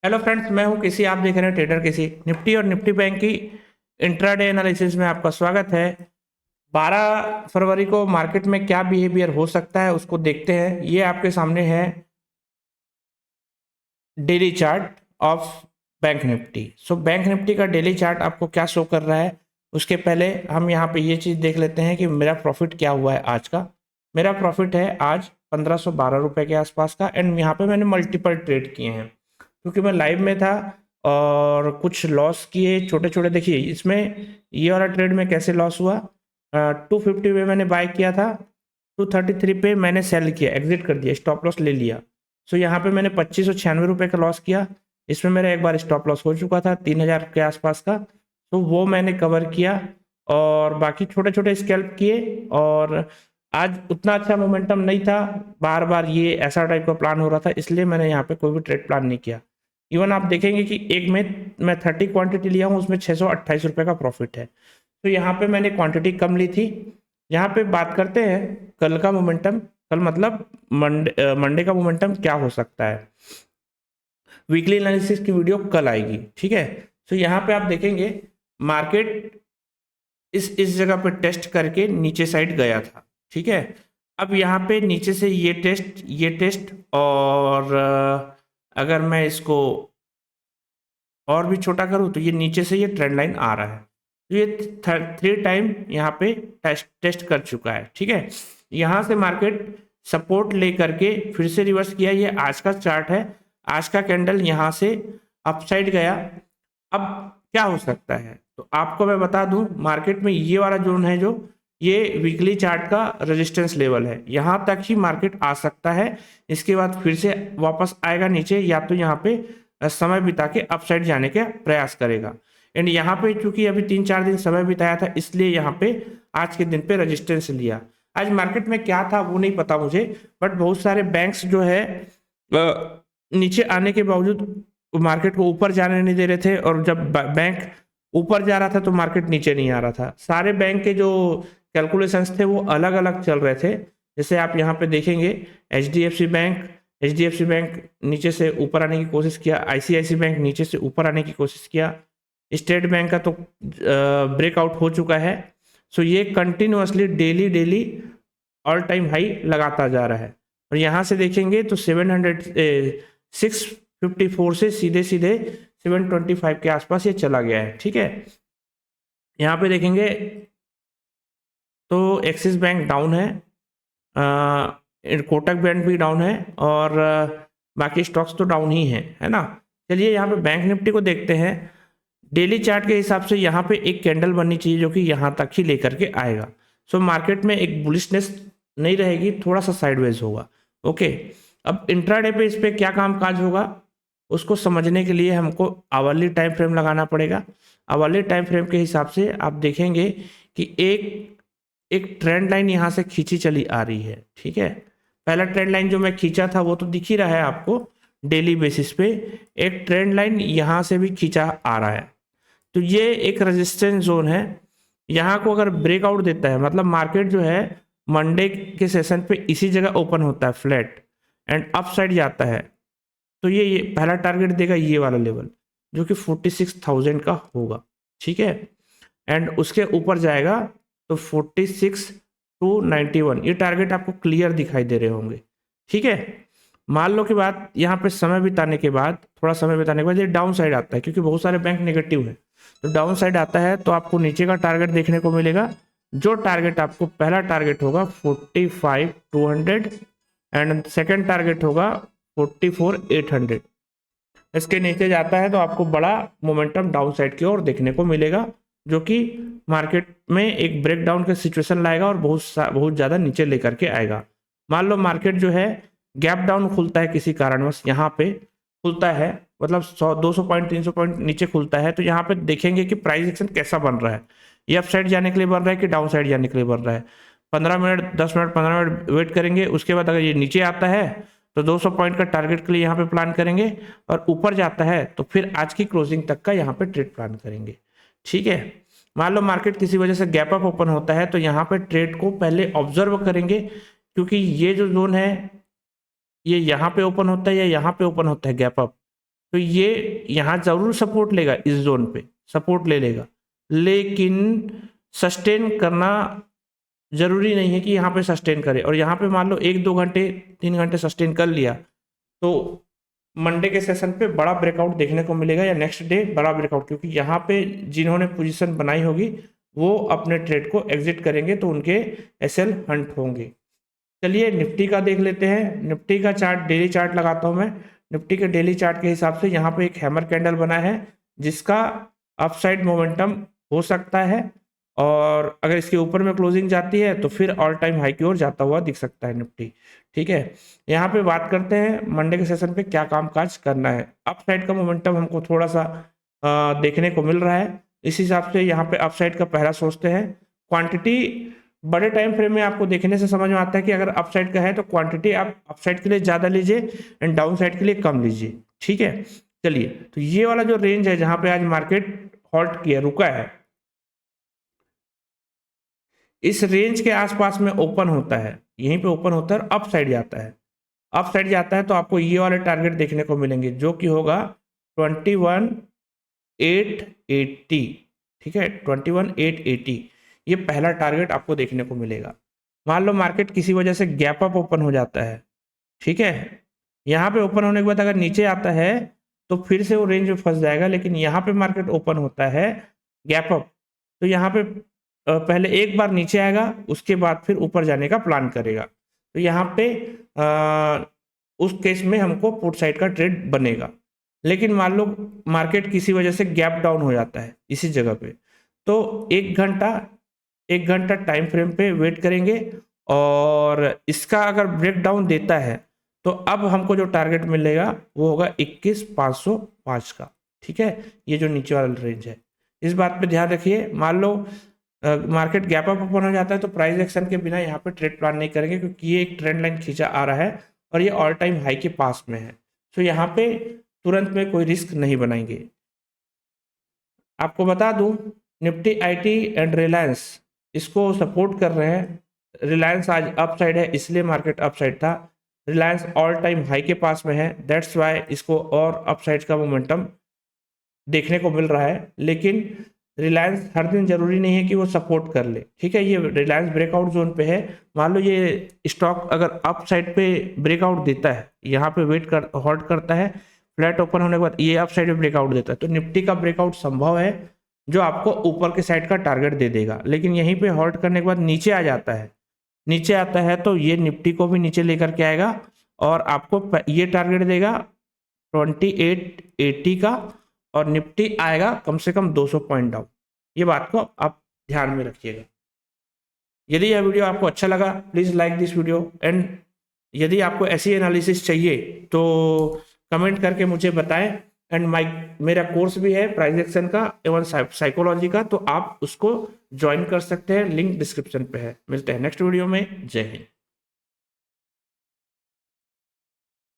Hello friends, मैं हूं किसी। आप देख रहे हैं ट्रेडर किसी। निफ्टी और निफ्टी बैंक की इंट्राडे एनालिसिस में आपका स्वागत है। 12 फरवरी को मार्केट में क्या बिहेवियर हो सकता है उसको देखते हैं। ये आपके सामने है daily chart of bank Nifty. So bank Nifty का डेली चार्ट आपको क्या शो कर रहा है, उसके पहले हम यहाँ पे ये चीज़ देख लेते हैं कि मेरा प्रॉफिट क्या हुआ है आज का। मेरा प्रॉफिट है आज 1512 रुपये के आसपास का। एंड यहाँ पे मैंने मल्टीपल ट्रेड किए हैं क्योंकि मैं लाइव में था और कुछ लॉस किए छोटे छोटे। देखिए इसमें ये वाला ट्रेड में कैसे लॉस हुआ। 250 पे मैंने बाय किया था, 233 पे मैंने सेल किया, एग्जिट कर दिया, स्टॉप लॉस ले लिया। सो यहाँ पे मैंने 2596 रुपये का लॉस किया। इसमें मेरा एक बार स्टॉप लॉस हो चुका था 3000 के आसपास का, तो वो मैंने कवर किया और बाकी छोटे छोटे स्कैल्प किए। और आज उतना अच्छा मोमेंटम नहीं था, बार बार ये ऐसा टाइप का प्लान हो रहा था, इसलिए मैंने यहाँ पे कोई भी ट्रेड प्लान नहीं किया। इवन आप देखेंगे कि एक में मैं 30 क्वांटिटी लिया हूँ, उसमें 628 रुपये का प्रॉफिट है। तो यहाँ पे मैंने क्वांटिटी कम ली थी। यहाँ पे बात करते हैं कल का मोमेंटम। कल मतलब मंडे का मोमेंटम क्या हो सकता है। वीकली एनालिसिस की वीडियो कल आएगी, ठीक है। तो यहाँ पे आप देखेंगे मार्केट इस जगह पे टेस्ट करके नीचे साइड गया था, ठीक है। अब यहाँ पे नीचे से ये टेस्ट और अगर मैं इसको और भी छोटा करूँ तो ये नीचे से ये ट्रेंड लाइन आ रहा है। तो ये 3 टाइम यहाँ पे टेस्ट कर चुका है, ठीक है। यहाँ से मार्केट सपोर्ट ले करके फिर से रिवर्स किया। ये आज का चार्ट है, आज का कैंडल यहाँ से अपसाइड गया। अब क्या हो सकता है तो आपको मैं बता दूं, मार्केट में ये वाला जोन है जो ये वीकली चार्ट का रेजिस्टेंस लेवल है, यहाँ तक ही मार्केट आ सकता है। इसके बाद फिर से वापस आएगा नीचे, या तो यहाँ पे समय बिता के अपसाइड जाने का प्रयास करेगा। एंड यहाँ पे चूंकि अभी 3-4 दिन समय बिताया था, इसलिए यहाँ पे आज के दिन पे रेजिस्टेंस लिया। आज मार्केट में क्या था वो नहीं पता मुझे, बट बहुत सारे बैंक्स जो है नीचे आने के बावजूद मार्केट को ऊपर जाने नहीं दे रहे थे, और जब बैंक ऊपर जा रहा था तो मार्केट नीचे नहीं आ रहा था। सारे बैंक के जो कैलकुलेशंस थे वो अलग अलग चल रहे थे। जैसे आप यहाँ पे देखेंगे H D F C bank नीचे से ऊपर आने की कोशिश किया, ICICI बैंक नीचे से ऊपर आने की कोशिश किया, स्टेट बैंक का तो ब्रेकआउट हो चुका है। सो ये continuously daily daily all time high लगाता जा रहा है। और यहाँ से देखेंगे तो 654 से सीधे सीधे 725 के आसपास ये चला गया है, ठीक है। यहाँ पे देखेंगे तो एक्सिस बैंक डाउन है, कोटक बैंक भी डाउन है, और बाकी स्टॉक्स तो डाउन ही है ना। चलिए यहाँ पे बैंक निफ्टी को देखते हैं। डेली चार्ट के हिसाब से यहाँ पे एक कैंडल बननी चाहिए जो कि यहाँ तक ही लेकर के आएगा। सो मार्केट में एक बुलिशनेस नहीं रहेगी, थोड़ा सा साइडवेज होगा, ओके। अब इंट्राडे पे इस पे क्या काम काज होगा उसको समझने के लिए हमको आवरली टाइम फ्रेम लगाना पड़ेगा। आवरली टाइम फ्रेम के हिसाब से आप देखेंगे कि एक ट्रेंड लाइन यहाँ से खींची चली आ रही है, ठीक है। पहला ट्रेंड लाइन जो मैं खींचा था वो तो दिख ही रहा है आपको डेली बेसिस पे। एक ट्रेंड लाइन यहाँ से भी खींचा आ रहा है, तो ये एक रेजिस्टेंस जोन है। यहाँ को अगर ब्रेकआउट देता है, मतलब मार्केट जो है मंडे के सेशन पे इसी जगह ओपन होता है फ्लैट एंड अप साइड जाता है, तो ये पहला टारगेट देगा ये वाला लेवल जो कि 46,000 का होगा, ठीक है। एंड उसके ऊपर जाएगा तो 46 to 91, ये टारगेट आपको क्लियर दिखाई दे रहे होंगे, ठीक है। मान लो कि बात यहाँ पे समय बिताने के बाद, थोड़ा समय बिताने के बाद ये डाउन साइड आता है, क्योंकि बहुत सारे बैंक नेगेटिव है, तो डाउन साइड आता है तो आपको नीचे का टारगेट देखने को मिलेगा। जो टारगेट आपको पहला टारगेट होगा 45,200 एंड सेकेंड टारगेट होगा 44,800। इसके नीचे जाता है तो आपको बड़ा मोमेंटम डाउन साइड की ओर देखने को मिलेगा, जो कि मार्केट में एक ब्रेकडाउन का सिचुएशन लाएगा और बहुत ज़्यादा नीचे लेकर के आएगा। मान लो मार्केट जो है गैप डाउन खुलता है किसी कारणवश, यहाँ पे खुलता है, मतलब 100-200 पॉइंट 300 पॉइंट नीचे खुलता है, तो यहाँ पे देखेंगे कि प्राइस एक्शन कैसा बन रहा है। ये अप साइड जाने के लिए बन रहा है कि डाउन साइड जाने के लिए बन रहा है। 15 मिनट 10 मिनट 15 मिनट वेट करेंगे, उसके बाद अगर ये नीचे आता है तो 200 पॉइंट का टारगेट के लिए यहाँ पे प्लान करेंगे, और ऊपर जाता है तो फिर आज की क्लोजिंग तक का यहाँ पे ट्रेड प्लान करेंगे, ठीक है। मान लो मार्केट किसी वजह से गैप अप ओपन होता है तो यहाँ पे ट्रेड को पहले ऑब्जर्व करेंगे, क्योंकि ये जो जोन है ये यहाँ पे ओपन होता है या यहाँ पे ओपन होता है गैप अप, तो ये यहाँ जरूर सपोर्ट लेगा, इस जोन पे सपोर्ट ले लेगा, लेकिन सस्टेन करना जरूरी नहीं है कि यहाँ पे सस्टेन करे। और यहाँ पे मान लो 1-2 घंटे 3 घंटे सस्टेन कर लिया तो मंडे के सेशन पे बड़ा ब्रेकआउट देखने को मिलेगा, या नेक्स्ट डे बड़ा ब्रेकआउट, क्योंकि यहाँ पे जिन्होंने पोजीशन बनाई होगी वो अपने ट्रेड को एग्जिट करेंगे तो उनके एसएल हंट होंगे। चलिए निफ्टी का देख लेते हैं। निफ्टी का चार्ट, डेली चार्ट लगाता हूं मैं। निफ्टी के डेली चार्ट के हिसाब से यहाँ पे एक हैमर कैंडल बना है जिसका अपसाइड मोमेंटम हो सकता है, और अगर इसके ऊपर में क्लोजिंग जाती है तो फिर ऑल टाइम हाई की ओर जाता हुआ दिख सकता है निफ्टी। ठीक है, यहाँ पे बात करते हैं मंडे के सेशन पे क्या कामकाज करना है। अपसाइड का मोमेंटम हमको थोड़ा सा देखने को मिल रहा है, इस हिसाब से यहाँ पे अपसाइड का पहला सोचते हैं। क्वांटिटी बड़े टाइम फ्रेम में आपको देखने से समझ में आता है कि अगर अपसाइड का है तो क्वांटिटी आप अपसाइड के लिए ज़्यादा लीजिए एंड डाउन साइड के लिए कम लीजिए। ठीक है, चलिए तो ये वाला जो रेंज है जहां पे आज मार्केट हॉल्ट किया, रुका है, इस रेंज के आसपास में ओपन होता है, यहीं पे ओपन होता है और अप साइड जाता है। अप साइड जाता है तो आपको ये वाले टारगेट देखने को मिलेंगे जो कि होगा 21,880। ठीक है, 21,880 ये पहला टारगेट आपको देखने को मिलेगा। मान लो मार्केट किसी वजह से गैप अप ओपन हो जाता है, ठीक है, यहाँ पे ओपन होने के बाद अगर नीचे आता है तो फिर से वो रेंज में फंस जाएगा, लेकिन यहाँ पे मार्केट ओपन होता है गैप अप, तो यहाँ पे पहले एक बार नीचे आएगा उसके बाद फिर ऊपर जाने का प्लान करेगा। तो यहाँ पे उस केस में हमको पुट साइड का ट्रेड बनेगा। लेकिन मान लो मार्केट किसी वजह से गैप डाउन हो जाता है इसी जगह पे, तो 1 घंटा टाइम फ्रेम पे वेट करेंगे, और इसका अगर ब्रेक डाउन देता है तो अब हमको जो टारगेट मिलेगा वो होगा 21,505 का। ठीक है, ये जो नीचे वाला रेंज है, इस बात पे ध्यान रखिए। मान लो मार्केट गैप अप ओपन हो जाता है तो प्राइस एक्शन के बिना यहाँ पे ट्रेड प्लान नहीं करेंगे, क्योंकि ये एक ट्रेंड लाइन खींचा आ रहा है और ये ऑल टाइम हाई के पास में है, तो यहाँ पे तुरंत में कोई रिस्क नहीं बनाएंगे। आपको बता दूं निफ्टी आईटी एंड रिलायंस इसको सपोर्ट कर रहे हैं। रिलायंस आज अप साइड है इसलिए मार्केट अप साइड था, रिलायंस ऑल टाइम हाई के पास में है, दैट्स वाई इसको और अप साइड का मोमेंटम देखने को मिल रहा है। लेकिन रिलायंस हर दिन जरूरी नहीं है कि वो सपोर्ट कर ले। ठीक है, ये रिलायंस ब्रेकआउट जोन पे है। मान लो ये स्टॉक अगर अप साइड पे ब्रेकआउट देता है, यहाँ पे होल्ड करता है, फ्लैट ओपन होने के बाद ये अप साइड में ब्रेकआउट देता है, तो निफ्टी का ब्रेकआउट संभव है जो आपको ऊपर के साइड का टारगेट दे देगा। लेकिन यहीं पे होल्ड करने के बाद नीचे आ जाता है, नीचे आता है तो ये निफ्टी को भी नीचे लेकर के आएगा और आपको ये टारगेट देगा 2880 का, और निफ्टी आएगा कम से कम 200 पॉइंट डाउन। ये बात को आप ध्यान में रखिएगा। यदि यह वीडियो आपको अच्छा लगा please like this video, and यदि आपको ऐसी एनालिसिस चाहिए तो कमेंट करके मुझे बताएं। एंड मेरा कोर्स भी है प्राइस एक्शन का एवं साइकोलॉजी का, तो आप उसको ज्वाइन कर सकते हैं, लिंक डिस्क्रिप्शन पे है। मिलते हैं नेक्स्ट वीडियो में, जय हिंद।